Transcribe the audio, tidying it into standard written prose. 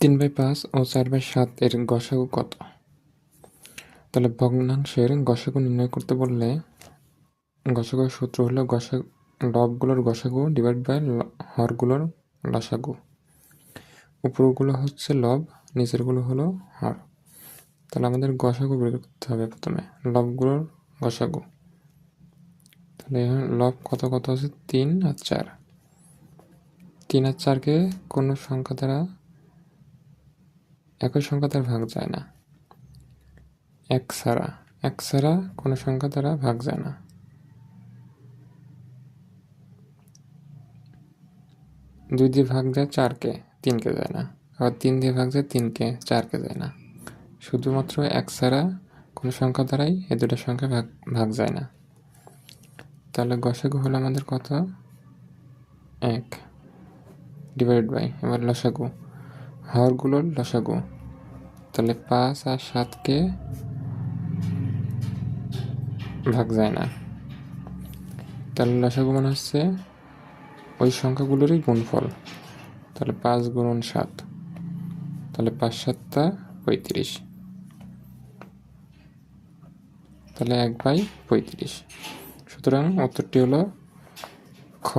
3/5 ও 4/7 এর গসাগু কত? তাহলে ভগ্নাংশের গসাগু নির্ণয় করতে বললে গসাগুর সূত্র হলো লবগুলোর গসাগু ডিভাইড বাই হরগুলোর লসাগু। উপরগুলো হচ্ছে লব, নিচেরগুলো হলো হর। তাহলে আমাদের গসাগু বের করতে হবে প্রথমে, লবগুলোর গসাগু। তাহলে লব কত কত আছে 3 আর 4। 3 আর 4কে কোনো সংখ্যা দ্বারা একই সংখ্যা দ্বারা ভাগ যায় না। এক ছাড়া কোনো সংখ্যা দ্বারা ভাগ যায় না। 2 দিয়ে ভাগ যায় 4কে, 3কে যায় না। আবার 3 দিয়ে ভাগ যায় 3কে, 4কে যায় না। শুধুমাত্র 1 ছাড়া কোনো সংখ্যা দ্বারাই এ দুটো সংখ্যা ভাগ যায় না। তাহলে গসাগু হলো আমাদের কত? 1 ডিভাইড বাই, এবার লসাগু, হরগুলোর লসাগু। তাহলে 5 আর 7কে ভাগ যায় না। তাহলে লসাগু মানে হচ্ছে ওই সংখ্যাগুলোরই গুণফল। তাহলে 5 গুণন 7, তাহলে 5 7 35। তাহলে 1/35। সুতরাং উত্তরটি হলো খ।